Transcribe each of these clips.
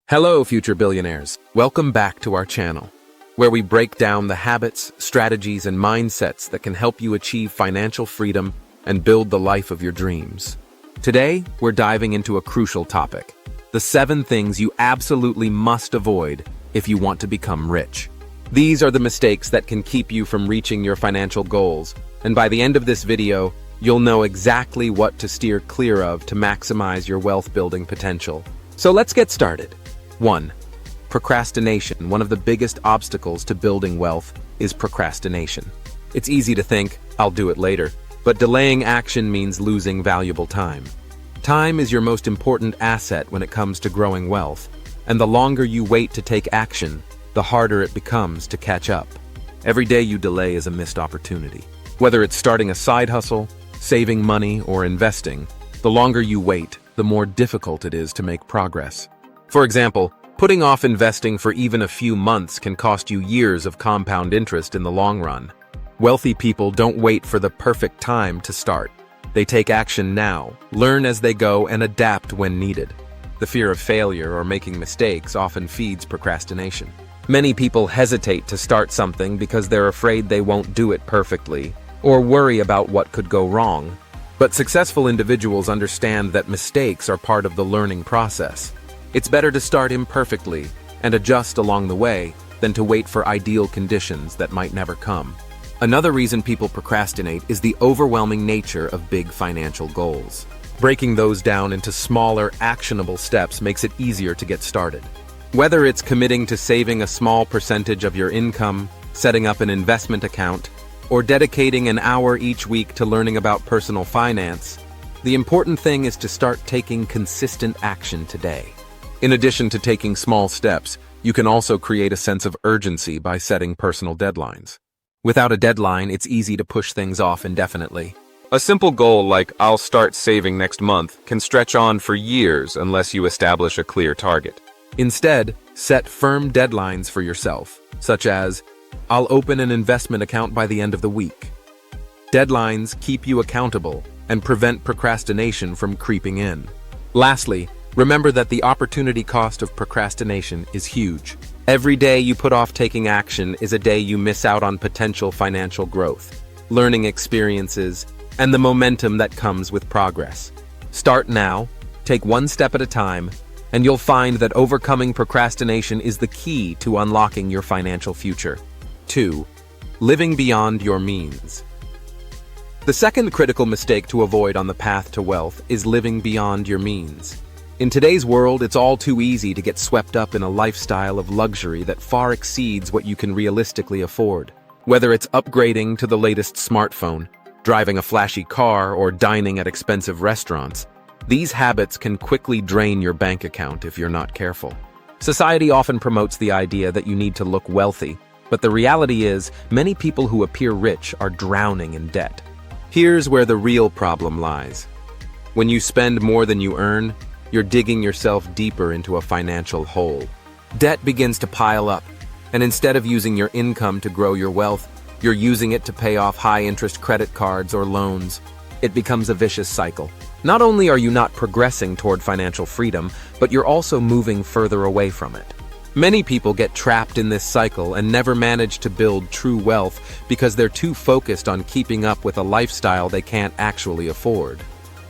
Hello, future billionaires. Welcome back to our channel, where we break down the habits, strategies, and mindsets that can help you achieve financial freedom and build the life of your dreams. Today, we're diving into a crucial topic: the 7 things you absolutely must avoid if you want to become rich. These are the mistakes that can keep you from reaching your financial goals, and by the end of this video, you'll know exactly what to steer clear of to maximize your wealth-building potential. So let's get started. 1. Procrastination. One of the biggest obstacles to building wealth is procrastination. It's easy to think, I'll do it later, but delaying action means losing valuable time. Time is your most important asset when it comes to growing wealth, and the longer you wait to take action, the harder it becomes to catch up. Every day you delay is a missed opportunity. Whether it's starting a side hustle, saving money, or investing, the longer you wait, the more difficult it is to make progress. For example, putting off investing for even a few months can cost you years of compound interest in the long run. Wealthy people don't wait for the perfect time to start. They take action now, learn as they go, and adapt when needed. The fear of failure or making mistakes often feeds procrastination. Many people hesitate to start something because they're afraid they won't do it perfectly, or worry about what could go wrong. But successful individuals understand that mistakes are part of the learning process. It's better to start imperfectly and adjust along the way than to wait for ideal conditions that might never come. Another reason people procrastinate is the overwhelming nature of big financial goals. Breaking those down into smaller, actionable steps makes it easier to get started. Whether it's committing to saving a small percentage of your income, setting up an investment account, or dedicating an hour each week to learning about personal finance, the important thing is to start taking consistent action today. In addition to taking small steps, you can also create a sense of urgency by setting personal deadlines. Without a deadline, it's easy to push things off indefinitely. A simple goal like "I'll start saving next month" can stretch on for years unless you establish a clear target. Instead, set firm deadlines for yourself, such as, "I'll open an investment account by the end of the week." Deadlines keep you accountable and prevent procrastination from creeping in. Lastly, remember that the opportunity cost of procrastination is huge. Every day you put off taking action is a day you miss out on potential financial growth, learning experiences, and the momentum that comes with progress. Start now, take one step at a time, and you'll find that overcoming procrastination is the key to unlocking your financial future. 2. Living beyond your means. The second critical mistake to avoid on the path to wealth is living beyond your means. In today's world, it's all too easy to get swept up in a lifestyle of luxury that far exceeds what you can realistically afford. Whether it's upgrading to the latest smartphone, driving a flashy car, or dining at expensive restaurants, these habits can quickly drain your bank account if you're not careful. Society often promotes the idea that you need to look wealthy, but the reality is, many people who appear rich are drowning in debt. Here's where the real problem lies. When you spend more than you earn, you're digging yourself deeper into a financial hole. Debt begins to pile up, and instead of using your income to grow your wealth, you're using it to pay off high-interest credit cards or loans. It becomes a vicious cycle. Not only are you not progressing toward financial freedom, but you're also moving further away from it. Many people get trapped in this cycle and never manage to build true wealth because they're too focused on keeping up with a lifestyle they can't actually afford.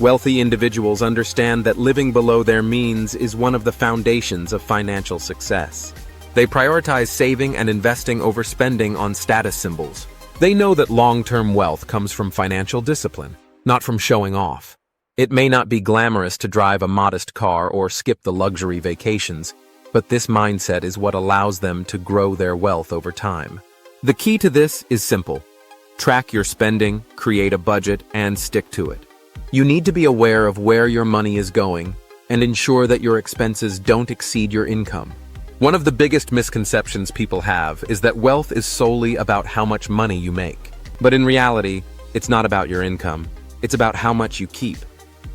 Wealthy individuals understand that living below their means is one of the foundations of financial success. They prioritize saving and investing over spending on status symbols. They know that long-term wealth comes from financial discipline, not from showing off. It may not be glamorous to drive a modest car or skip the luxury vacations, but this mindset is what allows them to grow their wealth over time. The key to this is simple. Track your spending, create a budget, and stick to it. You need to be aware of where your money is going and ensure that your expenses don't exceed your income. One of the biggest misconceptions people have is that wealth is solely about how much money you make. But in reality, it's not about your income. It's about how much you keep.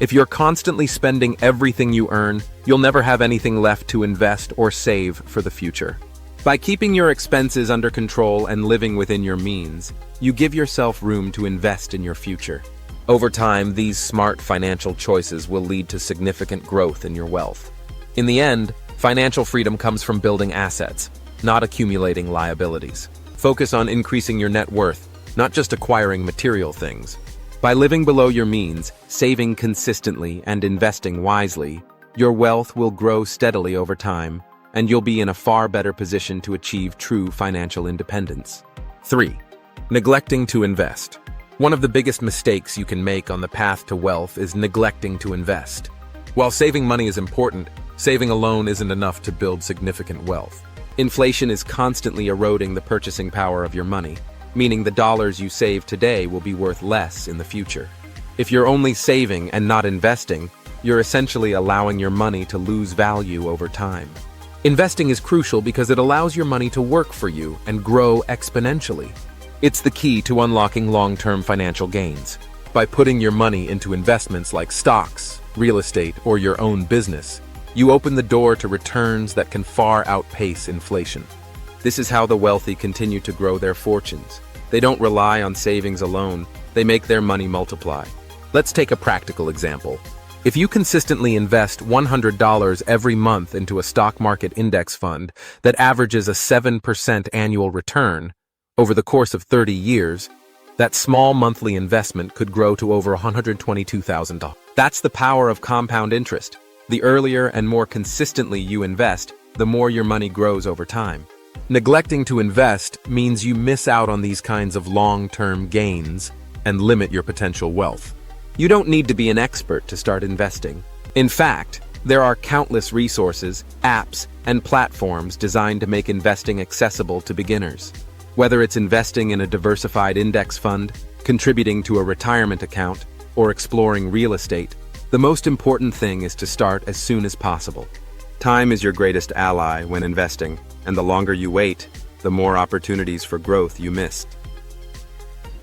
If you're constantly spending everything you earn, you'll never have anything left to invest or save for the future. By keeping your expenses under control and living within your means, you give yourself room to invest in your future. Over time, these smart financial choices will lead to significant growth in your wealth. In the end, Financial freedom comes from building assets, not accumulating liabilities. Focus on increasing your net worth, not just acquiring material things. By living below your means, saving consistently, and investing wisely, your wealth will grow steadily over time, and you'll be in a far better position to achieve true financial independence. 3. Neglecting to invest. One of the biggest mistakes you can make on the path to wealth is neglecting to invest. While saving money is important, saving alone isn't enough to build significant wealth. Inflation is constantly eroding the purchasing power of your money, meaning the dollars you save today will be worth less in the future. If you're only saving and not investing, you're essentially allowing your money to lose value over time. Investing is crucial because it allows your money to work for you and grow exponentially. It's the key to unlocking long-term financial gains. By putting your money into investments like stocks, real estate, or your own business, you open the door to returns that can far outpace inflation. This is how the wealthy continue to grow their fortunes. They don't rely on savings alone, they make their money multiply. Let's take a practical example. If you consistently invest $100 every month into a stock market index fund that averages a 7% annual return over the course of 30 years, that small monthly investment could grow to over $122,000. That's the power of compound interest. The earlier and more consistently you invest, the more your money grows over time. Neglecting to invest means you miss out on these kinds of long-term gains and limit your potential wealth. You don't need to be an expert to start investing. In fact, there are countless resources, apps, and platforms designed to make investing accessible to beginners. Whether it's investing in a diversified index fund, contributing to a retirement account, or exploring real estate, the most important thing is to start as soon as possible. Time is your greatest ally when investing, and the longer you wait, the more opportunities for growth you miss.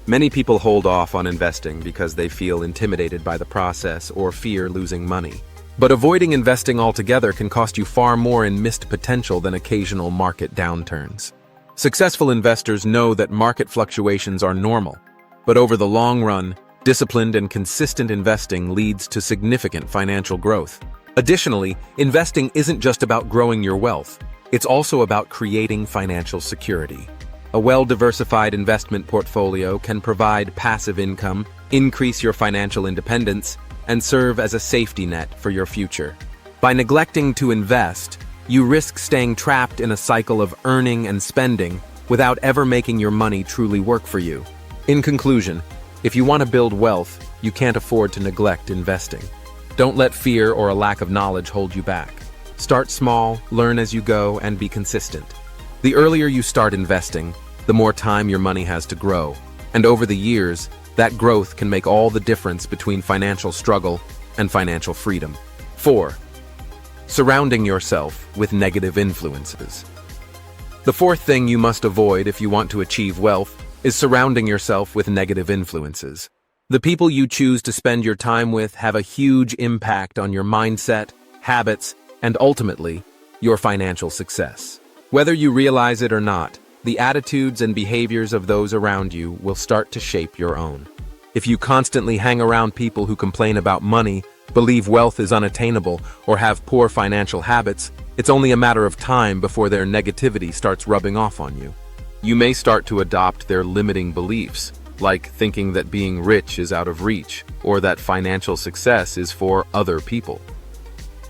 Many people hold off on investing because they feel intimidated by the process or fear losing money. But avoiding investing altogether can cost you far more in missed potential than occasional market downturns. Successful investors know that market fluctuations are normal, but over the long run, disciplined and consistent investing leads to significant financial growth. Additionally, investing isn't just about growing your wealth, it's also about creating financial security. A well-diversified investment portfolio can provide passive income, increase your financial independence, and serve as a safety net for your future. By neglecting to invest, you risk staying trapped in a cycle of earning and spending without ever making your money truly work for you. In conclusion, if you want to build wealth, you can't afford to neglect investing. Don't let fear or a lack of knowledge hold you back. Start small, learn as you go, and be consistent. The earlier you start investing, the more time your money has to grow. And over the years, that growth can make all the difference between financial struggle and financial freedom. 4. Surrounding yourself with negative influences. The fourth thing you must avoid if you want to achieve wealth is surrounding yourself with negative influences. The people you choose to spend your time with have a huge impact on your mindset, habits, and ultimately, your financial success. Whether you realize it or not, the attitudes and behaviors of those around you will start to shape your own. If you constantly hang around people who complain about money, believe wealth is unattainable, or have poor financial habits, it's only a matter of time before their negativity starts rubbing off on you. You may start to adopt their limiting beliefs, like thinking that being rich is out of reach, or that financial success is for other people.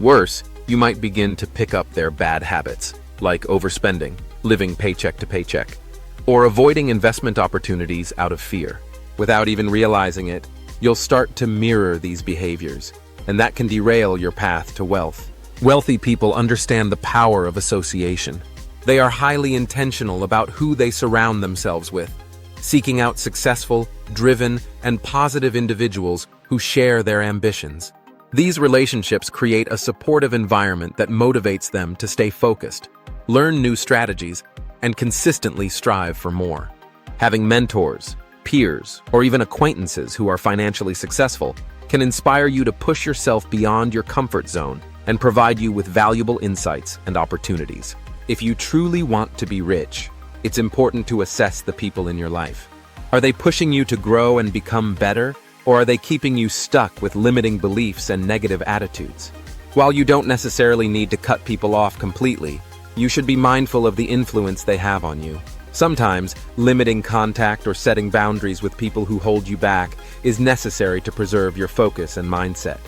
Worse, you might begin to pick up their bad habits, like overspending, living paycheck to paycheck, or avoiding investment opportunities out of fear. Without even realizing it, you'll start to mirror these behaviors, and that can derail your path to wealth. Wealthy people understand the power of association. They are highly intentional about who they surround themselves with, seeking out successful, driven, and positive individuals who share their ambitions. These relationships create a supportive environment that motivates them to stay focused, learn new strategies, and consistently strive for more. Having mentors, peers, or even acquaintances who are financially successful can inspire you to push yourself beyond your comfort zone and provide you with valuable insights and opportunities. If you truly want to be rich, it's important to assess the people in your life. Are they pushing you to grow and become better, or are they keeping you stuck with limiting beliefs and negative attitudes? While you don't necessarily need to cut people off completely, you should be mindful of the influence they have on you. Sometimes, limiting contact or setting boundaries with people who hold you back is necessary to preserve your focus and mindset.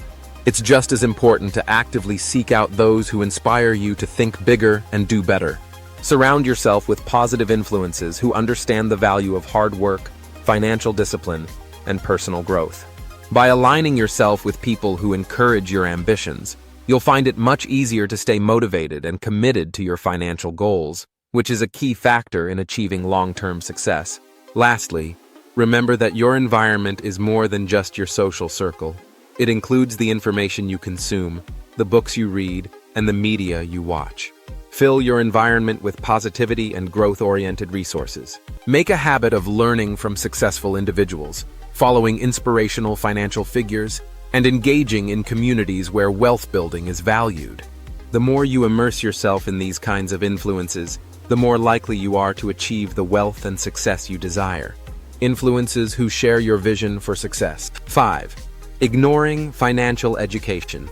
It's just as important to actively seek out those who inspire you to think bigger and do better. Surround yourself with positive influences who understand the value of hard work, financial discipline, and personal growth. By aligning yourself with people who encourage your ambitions, you'll find it much easier to stay motivated and committed to your financial goals, which is a key factor in achieving long-term success. Lastly, remember that your environment is more than just your social circle. It includes the information you consume, the books you read, and the media you watch. Fill your environment with positivity and growth-oriented resources. Make a habit of learning from successful individuals, following inspirational financial figures, and engaging in communities where wealth building is valued. The more you immerse yourself in these kinds of influences, the more likely you are to achieve the wealth and success you desire. Influences who share your vision for success. 5. Ignoring financial education.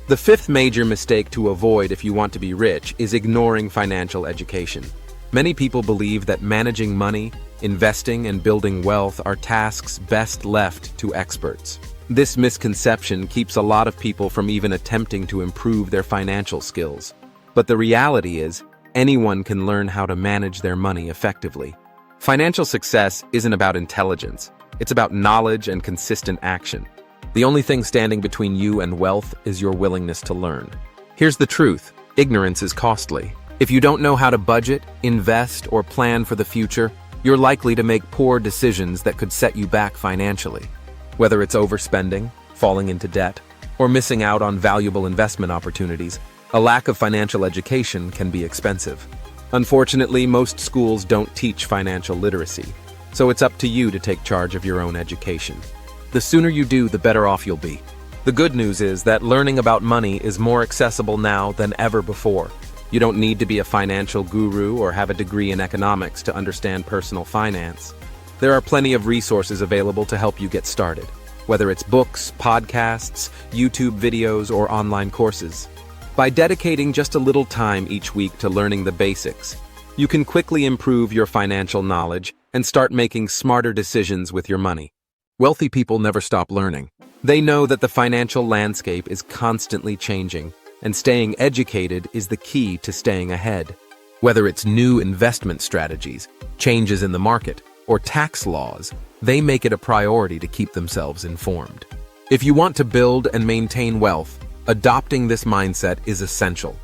The fifth major mistake to avoid if you want to be rich is ignoring financial education. Many people believe that managing money, investing, and building wealth are tasks best left to experts. This misconception keeps a lot of people from even attempting to improve their financial skills. But the reality is, anyone can learn how to manage their money effectively. Financial success isn't about intelligence. It's about knowledge and consistent action. The only thing standing between you and wealth is your willingness to learn. Here's the truth: ignorance is costly. If you don't know how to budget, invest, or plan for the future, you're likely to make poor decisions that could set you back financially. Whether it's overspending, falling into debt, or missing out on valuable investment opportunities, a lack of financial education can be expensive. Unfortunately, most schools don't teach financial literacy, so it's up to you to take charge of your own education. The sooner you do, the better off you'll be. The good news is that learning about money is more accessible now than ever before. You don't need to be a financial guru or have a degree in economics to understand personal finance. There are plenty of resources available to help you get started, whether it's books, podcasts, YouTube videos, or online courses. By dedicating just a little time each week to learning the basics, you can quickly improve your financial knowledge and start making smarter decisions with your money. Wealthy people never stop learning. They know that the financial landscape is constantly changing, and staying educated is the key to staying ahead. Whether it's new investment strategies, changes in the market, or tax laws, they make it a priority to keep themselves informed. If you want to build and maintain wealth, adopting this mindset is essential.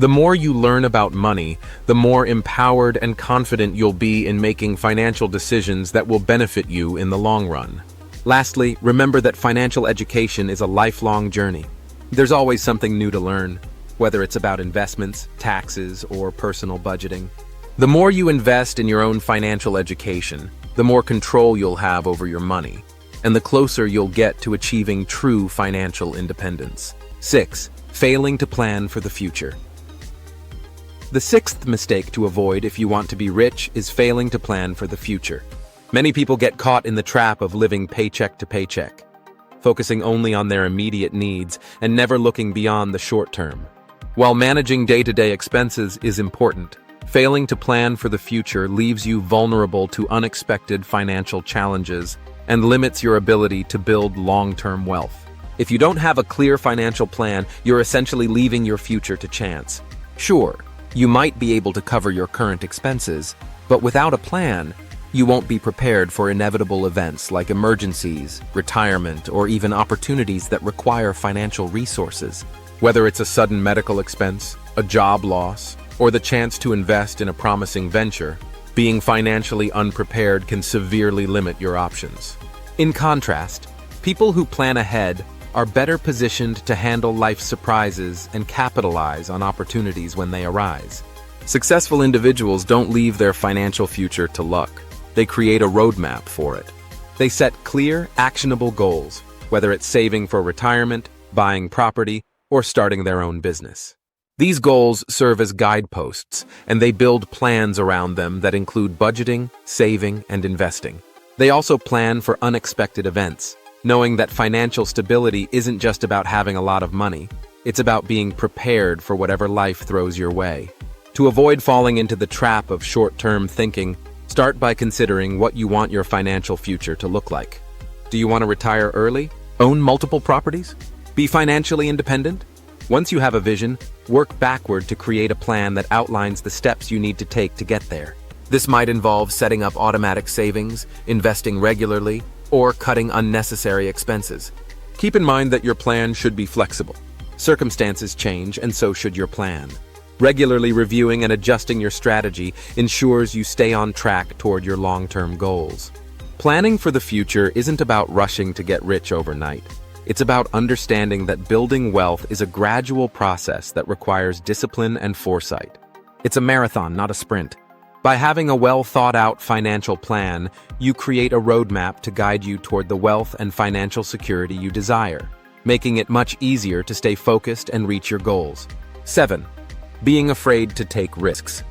The more you learn about money, the more empowered and confident you'll be in making financial decisions that will benefit you in the long run. Lastly, remember that financial education is a lifelong journey. There's always something new to learn, whether it's about investments, taxes, or personal budgeting. The more you invest in your own financial education, the more control you'll have over your money, and the closer you'll get to achieving true financial independence. 6. Failing to plan for the future. The sixth mistake to avoid if you want to be rich is failing to plan for the future. Many people get caught in the trap of living paycheck to paycheck, focusing only on their immediate needs and never looking beyond the short term. While managing day-to-day expenses is important, failing to plan for the future leaves you vulnerable to unexpected financial challenges and limits your ability to build long-term wealth. If you don't have a clear financial plan, you're essentially leaving your future to chance. Sure, you might be able to cover your current expenses, but without a plan, you won't be prepared for inevitable events like emergencies, retirement, or even opportunities that require financial resources. Whether it's a sudden medical expense, a job loss, or the chance to invest in a promising venture, being financially unprepared can severely limit your options. In contrast, people who plan ahead are better positioned to handle life's surprises and capitalize on opportunities when they arise. Successful individuals don't leave their financial future to luck. They create a roadmap for it. They set clear, actionable goals, whether it's saving for retirement, buying property, or starting their own business. These goals serve as guideposts, and they build plans around them that include budgeting, saving, and investing. They also plan for unexpected events, knowing that financial stability isn't just about having a lot of money. It's about being prepared for whatever life throws your way. To avoid falling into the trap of short-term thinking, start by considering what you want your financial future to look like. Do you want to retire early? Own multiple properties? Be financially independent? Once you have a vision, work backward to create a plan that outlines the steps you need to take to get there. This might involve setting up automatic savings, investing regularly, or cutting unnecessary expenses. Keep in mind that your plan should be flexible. Circumstances change, and so should your plan. Regularly reviewing and adjusting your strategy ensures you stay on track toward your long-term goals. Planning for the future isn't about rushing to get rich overnight. It's about understanding that building wealth is a gradual process that requires discipline and foresight. It's a marathon, not a sprint. By having a well-thought-out financial plan, you create a roadmap to guide you toward the wealth and financial security you desire, making it much easier to stay focused and reach your goals. 7. Being afraid to take risks.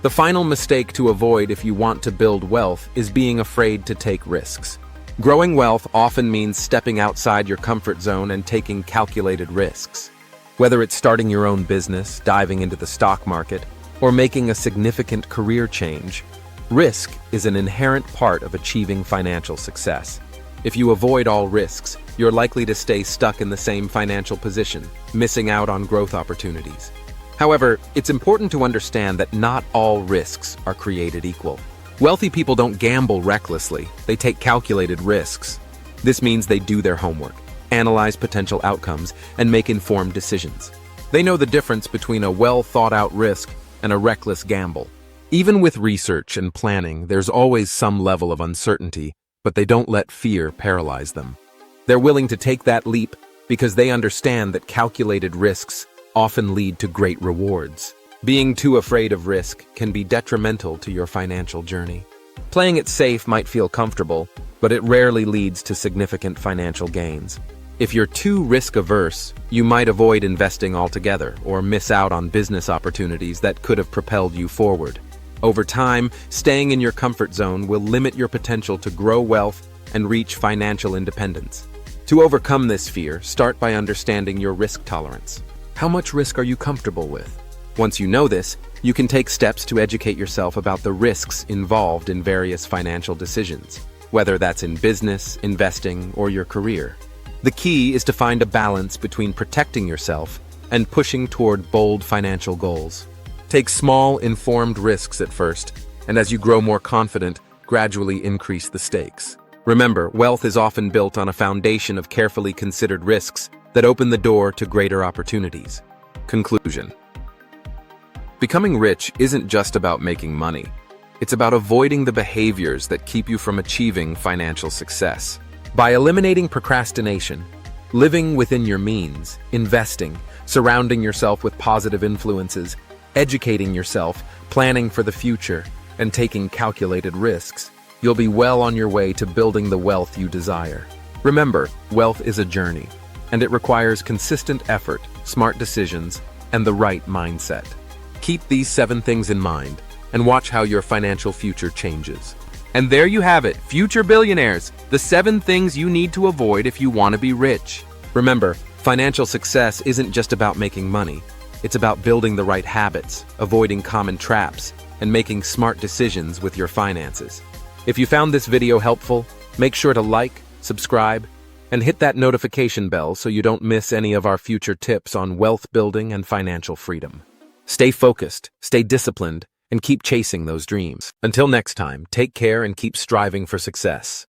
The final mistake to avoid if you want to build wealth is being afraid to take risks. Growing wealth often means stepping outside your comfort zone and taking calculated risks. Whether it's starting your own business, diving into the stock market, or making a significant career change, risk is an inherent part of achieving financial success. If you avoid all risks, you're likely to stay stuck in the same financial position, missing out on growth opportunities. However, it's important to understand that not all risks are created equal. Wealthy people don't gamble recklessly, they take calculated risks. This means they do their homework, analyze potential outcomes, and make informed decisions. They know the difference between a well-thought-out risk and a reckless gamble. Even with research and planning, there's always some level of uncertainty, but they don't let fear paralyze them. They're willing to take that leap because they understand that calculated risks often lead to great rewards. Being too afraid of risk can be detrimental to your financial journey. Playing it safe might feel comfortable, but it rarely leads to significant financial gains. If you're too risk-averse, you might avoid investing altogether or miss out on business opportunities that could have propelled you forward. Over time, staying in your comfort zone will limit your potential to grow wealth and reach financial independence. To overcome this fear, start by understanding your risk tolerance. How much risk are you comfortable with? Once you know this, you can take steps to educate yourself about the risks involved in various financial decisions, whether that's in business, investing, or your career. The key is to find a balance between protecting yourself and pushing toward bold financial goals. Take small, informed risks at first, and as you grow more confident, gradually increase the stakes. Remember, wealth is often built on a foundation of carefully considered risks that open the door to greater opportunities. Conclusion. Becoming rich isn't just about making money. It's about avoiding the behaviors that keep you from achieving financial success. By eliminating procrastination, living within your means, investing, surrounding yourself with positive influences, educating yourself, planning for the future, and taking calculated risks, you'll be well on your way to building the wealth you desire. Remember, wealth is a journey, and it requires consistent effort, smart decisions, and the right mindset. Keep these 7 things in mind, and watch how your financial future changes. And there you have it, future billionaires, the 7 things you need to avoid if you want to be rich. Remember, financial success isn't just about making money. It's about building the right habits, avoiding common traps, and making smart decisions with your finances. If you found this video helpful, make sure to like, subscribe, and hit that notification bell so you don't miss any of our future tips on wealth building and financial freedom. Stay focused, stay disciplined, and keep chasing those dreams. Until next time, take care and keep striving for success.